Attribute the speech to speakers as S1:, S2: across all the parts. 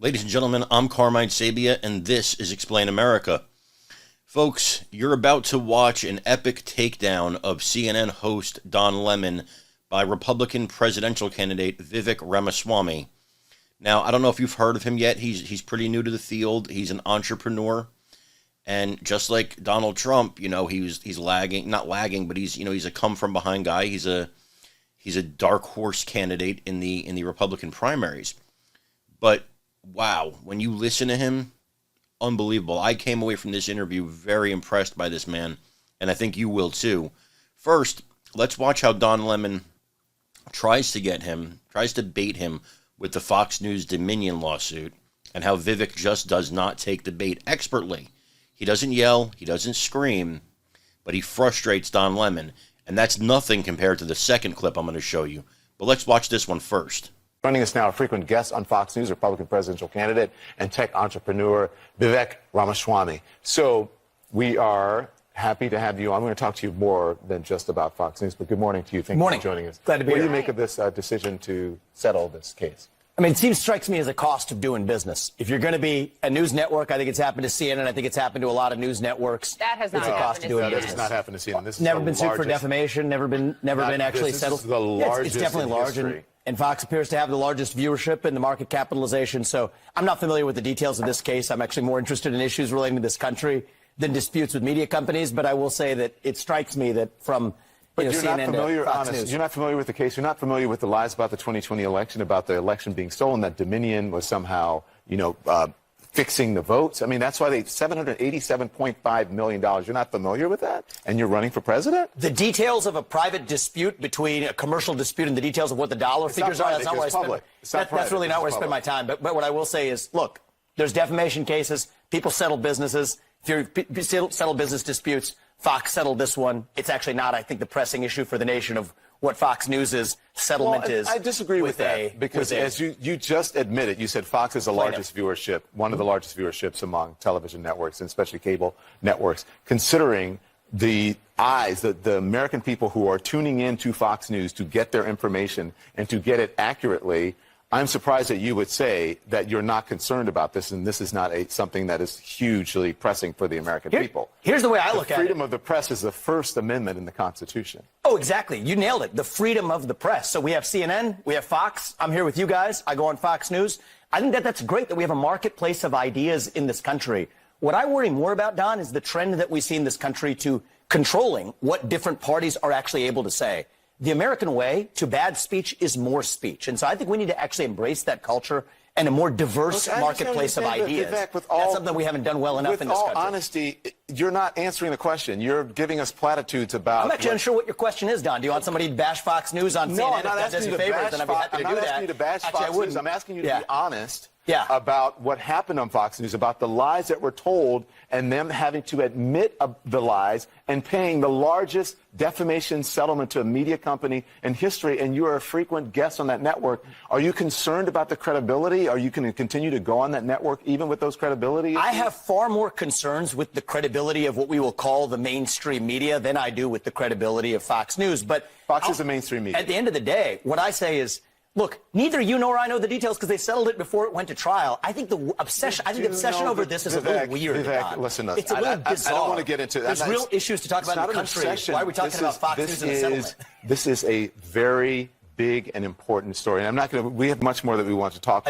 S1: Ladies and gentlemen, I'm Carmine Sabia, and this is Explain America. Folks, you're about to watch an epic takedown of CNN host Don Lemon by Republican presidential candidate Vivek Ramaswamy. Now, I don't know if you've heard of him yet. He's pretty new to the field. He's an entrepreneur. And just like Donald Trump, he's lagging, not lagging, but he's a come from behind guy. He's a dark horse candidate in the Republican primaries. But wow, when you listen to him, unbelievable. I came away from this interview very impressed by this man, and I think you will too. First, let's watch how Don Lemon tries to bait him with the Fox News Dominion lawsuit, and how Vivek just does not take the bait expertly. He doesn't yell, he doesn't scream, but he frustrates Don Lemon, and that's nothing compared to the second clip I'm going to show you. But let's watch this one first.
S2: Joining us now, a frequent guest on Fox News, Republican presidential candidate and tech entrepreneur Vivek Ramaswamy. So we are happy to have you on. I'm going to talk to you more than just about Fox News, but good morning to you. Thank you for joining us.
S3: Glad to be here.
S2: What do you make of this decision to settle this case?
S3: I mean, it strikes me as a cost of doing business. If you're going to be a news network, I think it's happened to CNN. I think it's happened to a lot of news networks.
S4: That has not
S3: happened
S4: happened
S3: to CNN.
S2: That has not happened to CNN. This is
S3: never been sued for defamation. Never been actually settled.
S2: This is the largest
S3: it's definitely
S2: in
S3: large.
S2: history.
S3: And Fox appears to have the largest viewership and the market capitalization. So I'm not familiar with the details of this case. I'm actually more interested in issues relating to this country than disputes with media companies. But I will say that it strikes me that from CNN to Fox News.
S2: You're not familiar with the case. You're not familiar with the lies about the 2020 election, about the election being stolen, that Dominion was somehow, fixing the votes. I mean, that's why they $787.5 million. You're not familiar with that? And you're running for president?
S3: The details of a private dispute between a commercial dispute and the details of what the dollar figures are, that's not where I spend. That's really not where I spend my time. But what I will say is, look, there's defamation cases. People settle businesses. If you settle business disputes, Fox settled this one. It's actually not, I think, the pressing issue for the nation of what Fox News' settlement is.
S2: I disagree with that because as you just admitted, you said Fox is the largest viewership, one of the largest viewerships among television networks, and especially cable networks, considering the eyes, the American people who are tuning in to Fox News to get their information and to get it accurately. I'm surprised that you would say that you're not concerned about this, and this is not something that is hugely pressing for the American people.
S3: Here's the way I look at it.
S2: Freedom of the press is the First Amendment in the Constitution.
S3: Oh, exactly. You nailed it. The freedom of the press. So we have CNN, we have Fox. I'm here with you guys. I go on Fox News. I think that's great that we have a marketplace of ideas in this country. What I worry more about, Don, is the trend that we see in this country to controlling what different parties are actually able to say. The American way to bad speech is more speech. And so I think we need to actually embrace that culture and a more diverse marketplace of ideas. That's something we haven't done well enough in this country.
S2: With all honesty, you're not answering the question. You're giving us platitudes about...
S3: I'm actually unsure what your question is, Don. Do you want somebody to bash Fox News on CNN?
S2: No, I'm not asking you to bash Fox. I'm not asking you to bash Fox News. I'm asking you to be honest about what happened on Fox News, about the lies that were told, and them having to admit the lies and paying the largest defamation settlement to a media company in history, and you are a frequent guest on that network. Are you concerned about the credibility? Are you going to continue to go on that network even with those credibility issues?
S3: I have far more concerns with the credibility of what we will call the mainstream media than I do with the credibility of Fox News. But
S2: Fox is the mainstream media.
S3: At the end of the day, what I say is, look, neither you nor I know the details because they settled it before it went to trial. I think the obsession over this is a little weird.
S2: Vivek, listen,
S3: it's a little bizarre.
S2: I don't want to get into that.
S3: There's real issues to talk about in the country. Why are we talking about Fox News and the settlement?
S2: This is a very big and important story. And I'm not going to, we have much more that we want to talk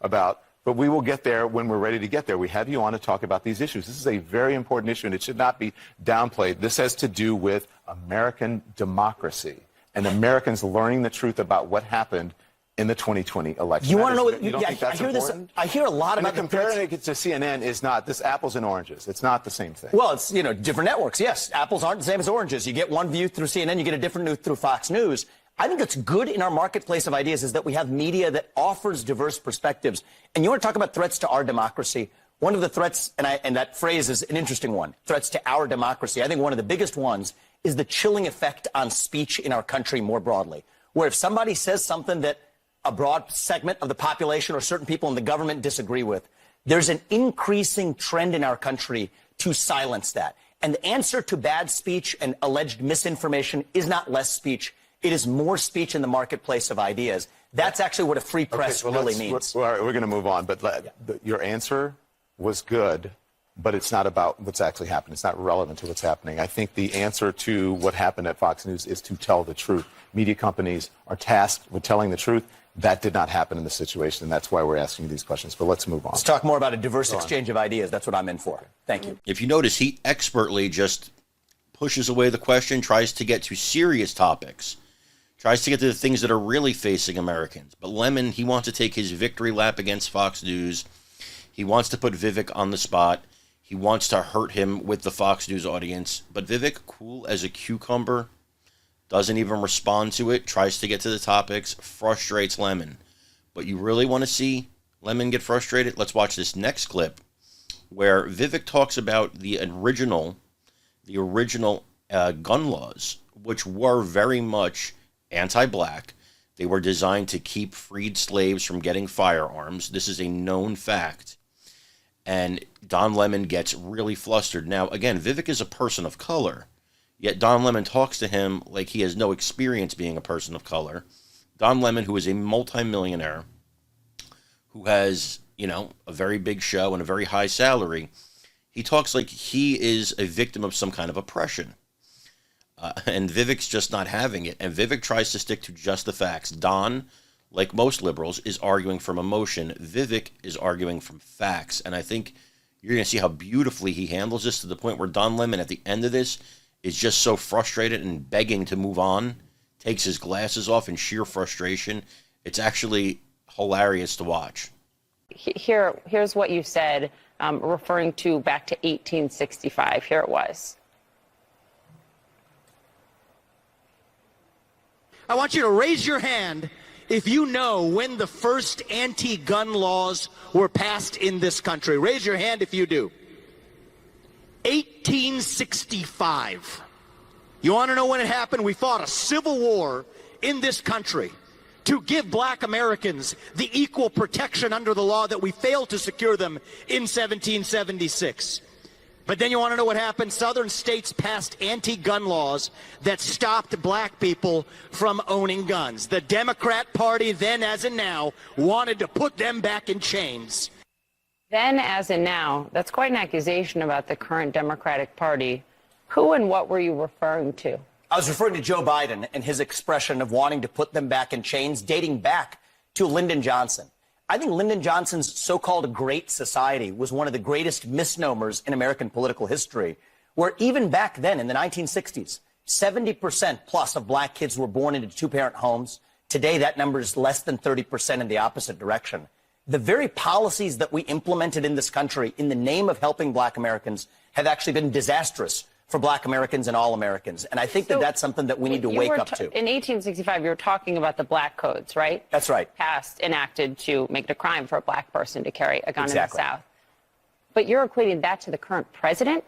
S2: about. But we will get there when we're ready to get there. We have you on to talk about these issues. This is a very important issue, and it should not be downplayed. This has to do with American democracy and Americans learning the truth about what happened in the 2020 election.
S3: You want to know what?
S2: You don't think that's important?
S3: I hear a lot about
S2: comparing it to CNN is not this apples and oranges. It's not the same thing.
S3: Well, it's different networks. Yes, apples aren't the same as oranges. You get one view through CNN, you get a different view through Fox News. I think that's good in our marketplace of ideas is that we have media that offers diverse perspectives. And you want to talk about threats to our democracy? One of the threats, and that phrase is an interesting one, threats to our democracy. I think one of the biggest ones is the chilling effect on speech in our country more broadly, where if somebody says something that a broad segment of the population or certain people in the government disagree with, there's an increasing trend in our country to silence that. And the answer to bad speech and alleged misinformation is not less speech. It is more speech in the marketplace of ideas. That's actually what a free press really means.
S2: We're going to move on, but your answer was good, but it's not about what's actually happened. It's not relevant to what's happening. I think the answer to what happened at Fox News is to tell the truth. Media companies are tasked with telling the truth. That did not happen in this situation, and that's why we're asking you these questions. But let's move on.
S3: Let's talk more about a diverse exchange of ideas. That's what I'm in for. Thank you.
S1: If you notice, he expertly just pushes away the question, tries to get to serious topics, tries to get to the things that are really facing Americans. But Lemon, he wants to take his victory lap against Fox News. He wants to put Vivek on the spot. He wants to hurt him with the Fox News audience. But Vivek, cool as a cucumber, doesn't even respond to it, tries to get to the topics, frustrates Lemon. But you really want to see Lemon get frustrated? Let's watch this next clip where Vivek talks about the original gun laws, which were very much anti-black. They were designed to keep freed slaves from getting firearms. This is a known fact. And Don Lemon gets really flustered. Now, again, Vivek is a person of color. Yet Don Lemon talks to him like he has no experience being a person of color. Don Lemon, who is a multimillionaire, who has, a very big show and a very high salary, he talks like he is a victim of some kind of oppression. And Vivek's just not having it. And Vivek tries to stick to just the facts. Don, like most liberals, is arguing from emotion. Vivek is arguing from facts. And I think you're going to see how beautifully he handles this, to the point where Don Lemon, at the end of this, is just so frustrated and begging to move on, takes his glasses off in sheer frustration. It's actually hilarious to watch.
S4: Here's what you said, referring to back to 1865. Here it was.
S5: I want you to raise your hand if you know when the first anti-gun laws were passed in this country. Raise your hand if you do. 1865. You want to know when it happened? We fought a civil war in this country to give black Americans the equal protection under the law that we failed to secure them in 1776. But then you want to know what happened? Southern states passed anti-gun laws that stopped black people from owning guns. The Democrat Party, then as in now, wanted to put them back in chains.
S4: Then as in now, that's quite an accusation about the current Democratic Party. Who and what were you referring to?
S3: I was referring to Joe Biden and his expression of wanting to put them back in chains, dating back to Lyndon Johnson. I think Lyndon Johnson's so-called Great Society was one of the greatest misnomers in American political history, where even back then in the 1960s, 70% plus of black kids were born into two-parent homes. Today, that number is less than 30% in the opposite direction. The very policies that we implemented in this country in the name of helping black Americans have actually been disastrous for black Americans and all Americans. And I think that that's something that we need to wake up to.
S4: In 1865, you were talking about the black codes, right?
S3: That's right.
S4: Passed, enacted to make it a crime for a black person to carry a gun
S3: Exactly.
S4: in the South. But you're equating that to the current president?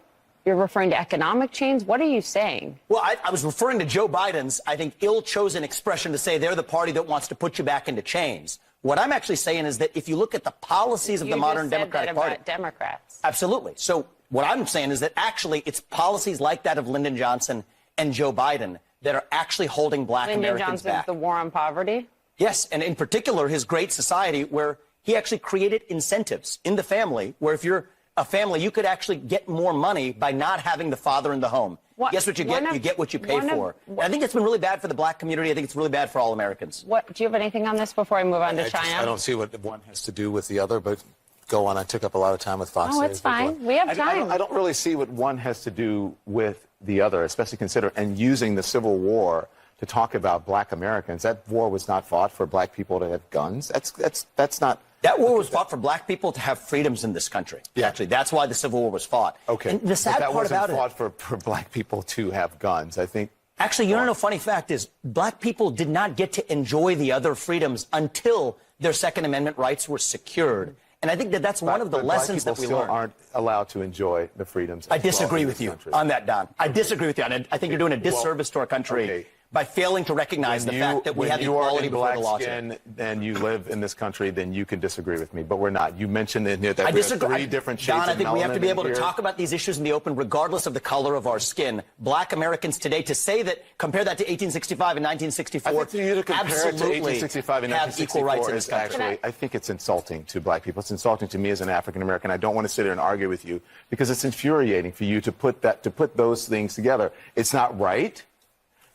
S4: You're referring to economic chains? What are you saying?
S3: Well, I was referring to Joe Biden's, I think, ill-chosen expression to say they're the party that wants to put you back into chains. What I'm actually saying is that if you look at the policies of the modern Democratic Party.
S4: About Democrats.
S3: Absolutely. So what I'm saying is that actually it's policies like that of Lyndon Johnson and Joe Biden that are actually holding black Americans
S4: Lyndon Johnson's
S3: back.
S4: the war on poverty?
S3: Yes, and in particular, his Great Society, where he actually created incentives in the family, where if you're a family, you could actually get more money by not having the father in the home. Guess what you get? You get what you pay for. And I think it's been really bad for the black community. I think it's really bad for all Americans.
S4: Do you have anything on this before I move on to China?
S2: I don't see what one has to do with the other, but go on. I took up a lot of time with Fox
S4: Oh,
S2: News.
S4: it's fine. We have time.
S2: I don't really see what one has to do with the other, especially consider and using the Civil War to talk about black Americans. That war was not fought for black people to have guns. That's not.
S3: That war was fought for black people to have freedoms in this country. Yeah. Actually, that's why the Civil War was fought.
S2: Okay.
S3: And the sad part about
S2: it. That wasn't fought for black people to have guns. I think.
S3: Actually, you know, funny fact is, black people did not get to enjoy the other freedoms until their Second Amendment rights were secured. And I think that that's one of the lessons that we learned.
S2: Black people still aren't allowed to enjoy the freedoms.
S3: I disagree with you on that, Don. I disagree with you. And I think you're doing a disservice to our country by failing to recognize the fact that we have equality before the law.
S2: Skin and you live in this country, then you can disagree with me, but we're not. You mentioned in here that we have 3 different shades
S3: Don, I think we have to be able to
S2: here.
S3: talk about these issues in the open, regardless of the color of our skin. Black Americans today, to say that, compare that to 1865 and 1964,
S2: I think for you to compare it to 1865 and
S3: have equal rights in this country.
S2: Actually, I think it's insulting to black people. It's insulting to me as an African American. I don't want to sit here and argue with you because it's infuriating for you to put those things together. It's not right.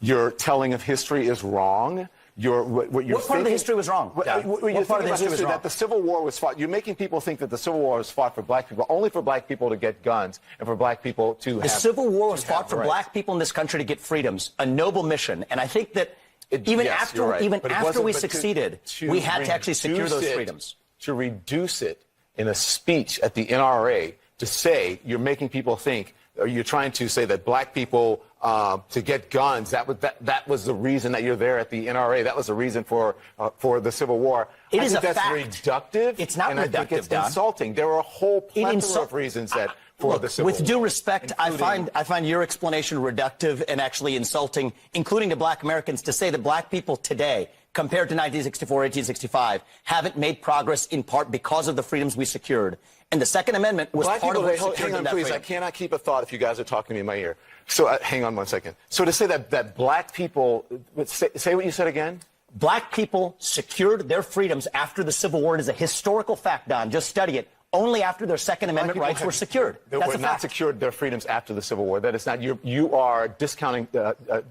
S2: Your telling of history is wrong.
S3: What part of the history was wrong?
S2: What part of the history was wrong? That the Civil War was fought. You're making people think that the Civil War was fought for black people, only for black people to get guns and for black people to have.
S3: The Civil War was fought for black people in this country to get freedoms, a noble mission. And I think that even after we succeeded, we had to actually secure those freedoms.
S2: To reduce it in a speech at the NRA to say you're making people think, or you're trying to say that black people to get guns, that was the reason that you're there at the NRA. That was the reason for the Civil War.
S3: It is a
S2: fact.
S3: That's
S2: reductive.
S3: It's not
S2: and
S3: reductive,
S2: I think it's
S3: Don.
S2: insulting. There are a whole plethora of reasons that for the Civil War.
S3: With due respect, I find your explanation reductive and actually insulting, including to black Americans, to say that black people today, compared to 1964, 1865, haven't made progress in part because of the freedoms we secured. And the Second Amendment was part of what secured
S2: hang on,
S3: that
S2: please.
S3: freedom.
S2: I cannot keep a thought if you guys are talking to me in my ear. So hang on one second. So to say that black people, say what you said again.
S3: Black people secured their freedoms after the Civil War. It is a historical fact, Don. Just study it. Only after their Second Amendment rights were secured.
S2: They were not secured their freedoms after the Civil War. That is not. You are discounting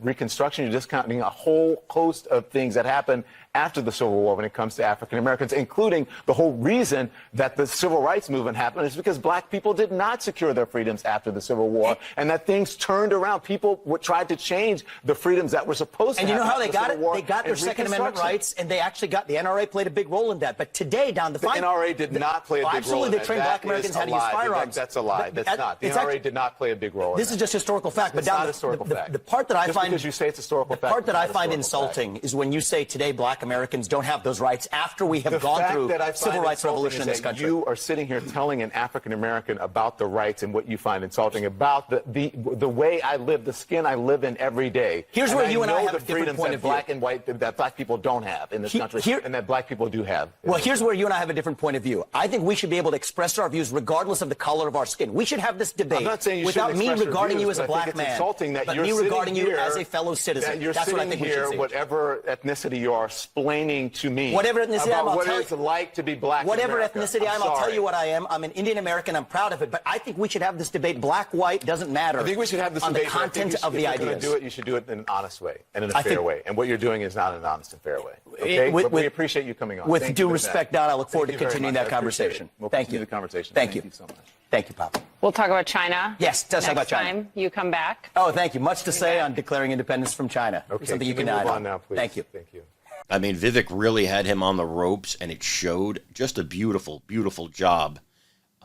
S2: Reconstruction. You're discounting a whole host of things that happened after the Civil War when it comes to African Americans, including the whole reason that the Civil Rights Movement happened is because black people did not secure their freedoms after the Civil War, and that things turned around. People tried to change the freedoms that were supposed to happen.
S3: And you know how they got it?
S2: They
S3: got their Second Amendment rights, and they actually got the NRA played a big role in that. But today, Don, the
S2: NRA did not play a big role in that.
S3: They trained black Americans how to use firearms.
S2: That's a lie. That's not. The NRA did not play a big role in that.
S3: This is just historical fact.
S2: It's not historical fact.
S3: The part that I find,
S2: because you say it's historical fact.
S3: The part that I find insulting is when you say today black Americans don't have those rights after we have gone through civil rights revolution in this country.
S2: You are sitting here telling an African American about the rights and what you find insulting about the way I live, the skin I live in every day.
S3: Here's where you and I have a different point of view.
S2: Black and white that black people don't have in this country, and that black people do have.
S3: Well, here's where you and I have a different point of view. I think we should be able to express our views regardless of the color of our skin. We should have this debate
S2: I'm not saying you
S3: without me regarding you as a black man,
S2: but
S3: me regarding you as a fellow citizen. That's what I think we should see.
S2: Whatever ethnicity you are, explaining to me
S3: whatever ethnicity
S2: about what it's like to be black.
S3: Whatever
S2: in America.
S3: ethnicity I am, I'll tell you what I am. I'm an Indian American. I'm proud of it. But I think we should have this debate. Black, white doesn't matter.
S2: I think we should have this
S3: on
S2: debate.
S3: The content of the ideas.
S2: If you're going to do it, you should do it in an honest way and in a fair way. And what you're doing is not an honest and fair way. Okay? But we appreciate you coming on.
S3: With due respect, Don, I look forward to continuing that conversation.
S2: Thank you. The conversation.
S3: Thank you
S2: so much.
S3: Thank you, Papa.
S4: We'll talk about China.
S3: Yes, let's talk about China.
S4: Next time you come back.
S3: Oh, thank you. Much to say on declaring independence from China.
S2: Okay,
S3: something you can
S2: move
S3: add
S2: on now, please.
S3: Thank you.
S2: Thank you.
S1: I mean, Vivek really had him on the ropes, and it showed. Just a beautiful, beautiful job.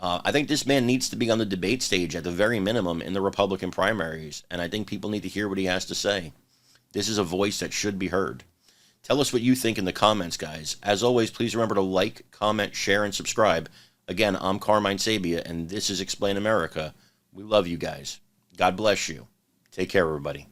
S1: I think this man needs to be on the debate stage at the very minimum in the Republican primaries, and I think people need to hear what he has to say. This is a voice that should be heard. Tell us what you think in the comments, guys. As always, please remember to like, comment, share, and subscribe. Again, I'm Carmine Sabia, and this is Explain America. We love you guys. God bless you. Take care, everybody.